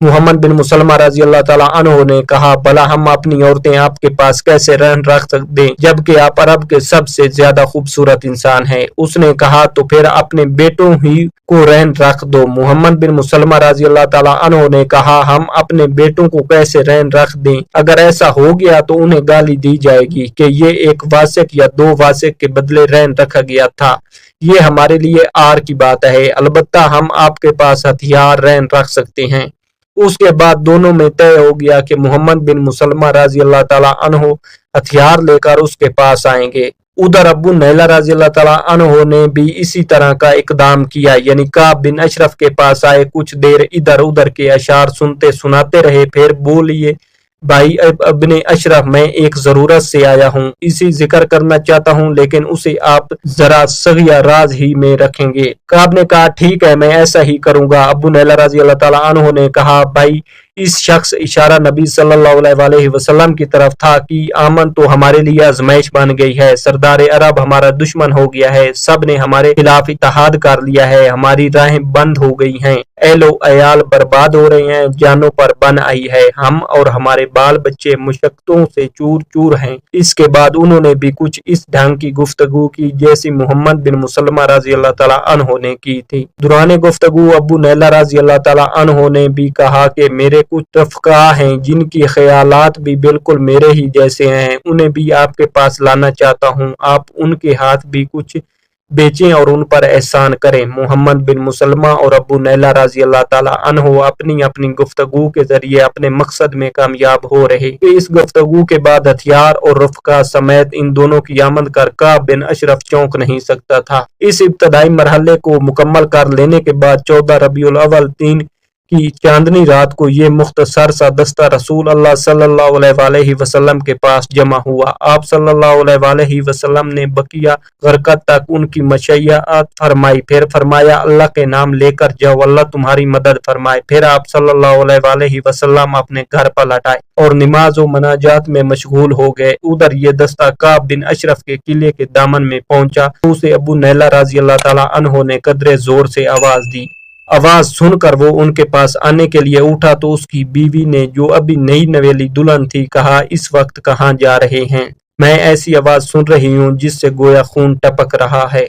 محمد بن مسلمہ رضی اللہ تعالیٰ عنہ نے کہا بھلا ہم اپنی عورتیں آپ کے پاس کیسے رہن رکھ دیں جبکہ آپ عرب کے سب سے زیادہ خوبصورت انسان ہیں؟ اس نے کہا تو پھر اپنے بیٹوں ہی کو رہن رکھ دو۔ محمد بن مسلمہ رضی اللہ تعالیٰ عنہ نے کہا ہم اپنے بیٹوں کو کیسے رہن رکھ دیں؟ اگر ایسا ہو گیا تو انہیں گالی دی جائے گی کہ یہ ایک واسق یا دو واسق کے بدلے رہن رکھا گیا تھا، یہ ہمارے لیے عار کی بات ہے، البتہ ہم آپ کے پاس ہتھیار رہن رکھ سکتے ہیں۔ اس کے بعد دونوں میں طے ہو گیا کہ محمد بن مسلمہ رضی اللہ تعالیٰ عنہ ہتھیار لے کر اس کے پاس آئیں گے۔ ادھر ابو نیلہ رضی اللہ تعالیٰ عنہ نے بھی اسی طرح کا اقدام کیا، یعنی کعب بن اشرف کے پاس آئے، کچھ دیر ادھر ادھر کے اشعار سنتے سناتے رہے، پھر بولیے بھائی ابن اشرف میں ایک ضرورت سے آیا ہوں، اسی ذکر کرنا چاہتا ہوں لیکن اسے آپ ذرا صغیرہ راز ہی میں رکھیں گے۔ کعب نے کہا ٹھیک ہے میں ایسا ہی کروں گا۔ ابو نیلہ رضی اللہ تعالیٰ عنہ نے کہا بھائی اس شخص اشارہ نبی صلی اللہ علیہ وسلم کی طرف تھا کہ آمن تو ہمارے لیے آزمائش بن گئی ہے، سردار عرب ہمارا دشمن ہو گیا ہے، سب نے ہمارے خلاف اتحاد کر لیا ہے، ہماری راہیں بند ہو گئی ہیں، اہل و عیال برباد ہو رہے ہیں، جانوں پر بن آئی ہے، ہم اور ہمارے بال بچے مشقتوں سے چور چور ہیں۔ اس کے بعد انہوں نے بھی کچھ اس ڈھنگ کی گفتگو کی جیسی محمد بن مسلمہ رضی اللہ تعالیٰ عنہ نے کی تھی۔ دوران گفتگو ابو نیلہ رضی اللہ تعالیٰ عنہ نے بھی کہا کہ میرے کچھ رفقا ہیں جن کی خیالات بھی بالکل میرے ہی جیسے ہیں، انہیں بھی آپ کے پاس لانا چاہتا ہوں، آپ ان کے ہاتھ بھی کچھ بیچیں اور ان پر احسان کریں۔ محمد بن مسلمہ اور ابو نیلہ رضی اللہ تعالیٰ عنہ اپنی اپنی گفتگو کے ذریعے اپنے مقصد میں کامیاب ہو رہے کہ اس گفتگو کے بعد ہتھیار اور رفقا سمیت ان دونوں کی آمد کر کعب بن اشرف چونک نہیں سکتا تھا۔ اس ابتدائی مرحلے کو مکمل کر لینے کے بعد 14 ربیع الاول 3 کی چاندنی رات کو یہ مختصر سا دستہ رسول اللہ صلی اللہ علیہ وسلم کے پاس جمع ہوا۔ آپ صلی اللہ علیہ وسلم نے بقیہ غرقت تک ان کی مشیعت فرمائی، پھر فرمایا اللہ کے نام لے کر جاؤ، اللہ تمہاری مدد فرمائے۔ پھر آپ صلی اللہ علیہ وسلم اپنے گھر پلٹ آئے اور نماز و مناجات میں مشغول ہو گئے۔ ادھر یہ دستہ کعب بن اشرف کے قلعے کے دامن میں پہنچا، اسے ابو نیلہ رضی اللہ تعالیٰ عنہ نے قدرے زور سے آواز دی۔ آواز سن کر وہ ان کے پاس آنے کے لیے اٹھا تو اس کی بیوی نے جو ابھی نئی نویلی دلہن تھی کہا اس وقت کہاں جا رہے ہیں؟ میں ایسی آواز سن رہی ہوں جس سے گویا خون ٹپک رہا ہے۔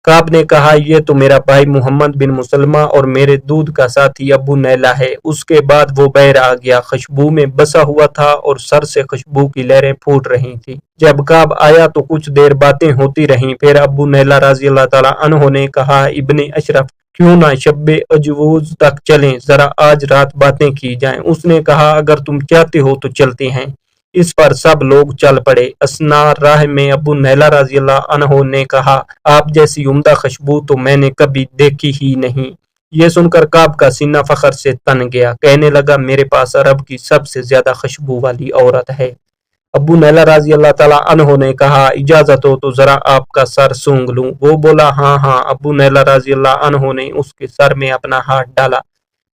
کعب نے کہا یہ تو میرا بھائی محمد بن مسلمہ اور میرے دودھ کا ساتھی ابو نیلہ ہے۔ اس کے بعد وہ باہر آ گیا، خوشبو میں بسا ہوا تھا اور سر سے خوشبو کی لہریں پھوٹ رہی تھی۔ جب کعب آیا تو کچھ دیر باتیں ہوتی رہیں، پھر ابو نیلہ رضی اللہ تعالیٰ عنہ نے کہا ابن اشرف کیوں نہ شب عجوز تک چلیں، ذرا آج رات باتیں کی جائیں۔ اس نے کہا اگر تم چاہتے ہو تو چلتے ہیں۔ اس پر سب لوگ چل پڑے۔ اثناء راہ میں ابو نیلہ رضی اللہ عنہ نے کہا آپ جیسی عمدہ خوشبو تو میں نے کبھی دیکھی ہی نہیں۔ یہ سن کر کعب کا سینہ فخر سے تن گیا، کہنے لگا میرے پاس عرب کی سب سے زیادہ خوشبو والی عورت ہے۔ ابو نیلہ رضی اللہ تعالیٰ عنہ نے کہا اجازت ہو تو ذرا آپ کا سر سونگ لوں؟ وہ بولا ہاں ہاں۔ ابو نیلہ رضی اللہ عنہ نے اس کے سر میں اپنا ہاتھ ڈالا،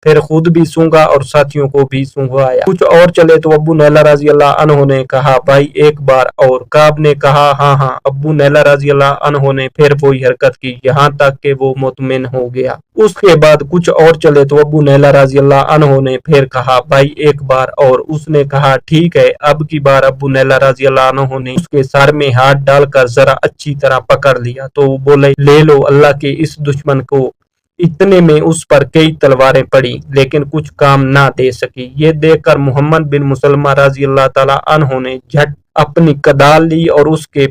پھر خود بھی سونگا اور ساتھیوں کو بھی سونگوایا۔ کچھ اور چلے تو ابو نیلہ رضی اللہ عنہ نے کہا بھائی ایک بار اور؟ کعب نے کہا ہاں ہاں۔ ابو نیلہ رضی اللہ عنہ نے پھر وہی حرکت کی یہاں تک کہ وہ مطمئن ہو گیا۔ اس کے بعد کچھ اور چلے تو ابو نیلہ رضی اللہ عنہ نے پھر کہا بھائی ایک بار اور؟ اس نے کہا ٹھیک ہے۔ اب کی بار ابو نیلہ رضی اللہ عنہ نے اس کے سر میں ہاتھ ڈال کر ذرا اچھی طرح پکڑ لیا تو وہ بولے لے لو اللہ کے اس دشمن کو۔ اتنے میں اس پر کئی تلواریں پڑی لیکن کچھ کام نہ دے سکی۔ یہ دیکھ کر محمد بن مسلمہ رضی اللہ تعالیٰ عنہ نے جھٹ اپنی کدال لی اور اس کے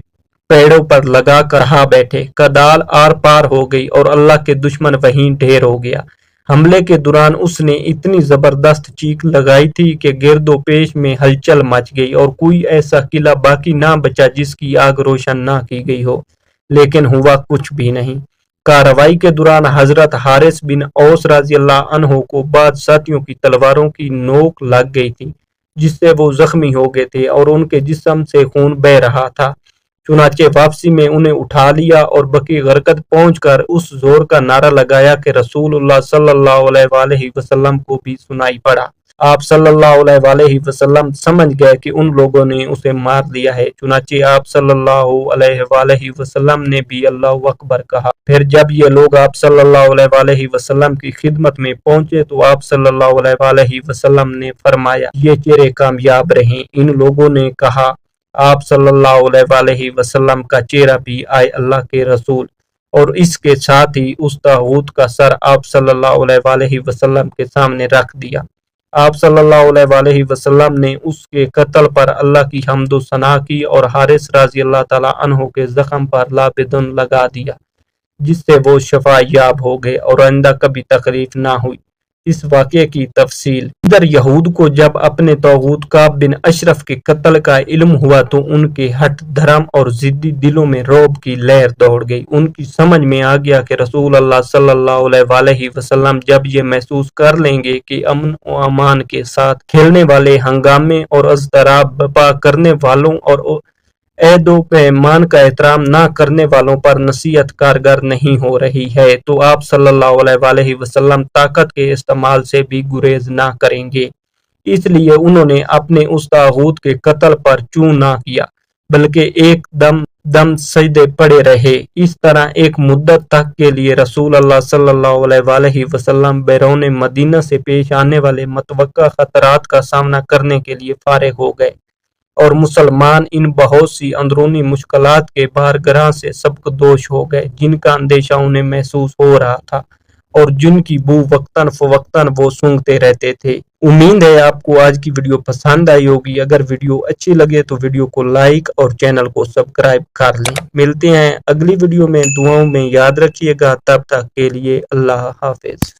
پیڑوں پر لگا کر ہاں بیٹھے۔ کدال آر پار ہو گئی اور اللہ کے دشمن وہیں ڈھیر ہو گیا۔ حملے کے دوران اس نے اتنی زبردست چیخ لگائی تھی کہ گرد و پیش میں ہلچل مچ گئی اور کوئی ایسا قلعہ باقی نہ بچا جس کی آگ روشن نہ کی گئی ہو، لیکن ہوا کچھ بھی نہیں۔ کارروائی کے دوران حضرت حارث بن اوس رضی اللہ عنہ کو بعض ساتھیوں کی تلواروں کی نوک لگ گئی تھی جس سے وہ زخمی ہو گئے تھے اور ان کے جسم سے خون بہہ رہا تھا۔ چنانچہ واپسی میں انہیں اٹھا لیا اور بقی غرقت پہنچ کر اس زور کا نعرہ لگایا کہ رسول اللہ صلی اللہ علیہ وسلم کو بھی سنائی پڑا۔ آپ صلی اللہ علیہ وسلم سمجھ گئے کہ ان لوگوں نے اسے مار دیا ہے، چنانچہ آپ صلی اللہ علیہ وسلم نے بھی اللہ اکبر کہا۔ پھر جب یہ لوگ آپ صلی اللہ علیہ وسلم کی خدمت میں پہنچے تو آپ صلی اللہ علیہ وسلم نے فرمایا، یہ چہرے کامیاب رہیں۔ ان لوگوں نے کہا، آپ صلی اللہ علیہ وسلم کا چہرہ بھی آئے اللہ کے رسول، اور اس کے ساتھ ہی اس طاغوت کا سر آپ صلی اللہ علیہ وسلم کے سامنے رکھ دیا۔ آپ صلی اللہ علیہ وسلم نے اس کے قتل پر اللہ کی حمد و ثنا کی اور حارث رضی اللہ تعالیٰ عنہ کے زخم پر لابدن لگا دیا، جس سے وہ شفا یاب ہو گئے اور آئندہ کبھی تکلیف نہ ہوئی۔ اس واقعے کی تفصیل۔ ادھر یہود کو جب اپنے طاغوت کعب بن اشرف کے قتل کا علم ہوا تو ان کے ہٹ دھرم اور ضدی دلوں میں رعب کی لہر دوڑ گئی۔ ان کی سمجھ میں آ گیا کہ رسول اللہ صلی اللہ علیہ وسلم جب یہ محسوس کر لیں گے کہ امن و امان کے ساتھ کھیلنے والے، ہنگامے اور اضطراب برپا کرنے والوں اور عہد و پیمان کا احترام نہ کرنے والوں پر نصیحت کارگر نہیں ہو رہی ہے، تو آپ صلی اللہ علیہ وسلم طاقت کے استعمال سے بھی گریز نہ کریں گے۔ اس لیے انہوں نے اپنے اس طاغوت کے قتل پر چوں نہ کیا، بلکہ ایک دم سجدے پڑے رہے۔ اس طرح ایک مدت تک کے لیے رسول اللہ صلی اللہ علیہ وسلم بیرون مدینہ سے پیش آنے والے متوقع خطرات کا سامنا کرنے کے لیے فارغ ہو گئے، اور مسلمان ان بہت سی اندرونی مشکلات کے بارگاہ سے سبکدوش ہو گئے جن کا اندیشہ انہیں محسوس ہو رہا تھا اور جن کی بو وقتاً فوقتاً وہ سونگتے رہتے تھے۔ امید ہے آپ کو آج کی ویڈیو پسند آئی ہوگی۔ اگر ویڈیو اچھی لگے تو ویڈیو کو لائک اور چینل کو سبسکرائب کر لیں۔ ملتے ہیں اگلی ویڈیو میں، دعاؤں میں یاد رکھیے گا، تب تک کے لیے اللہ حافظ۔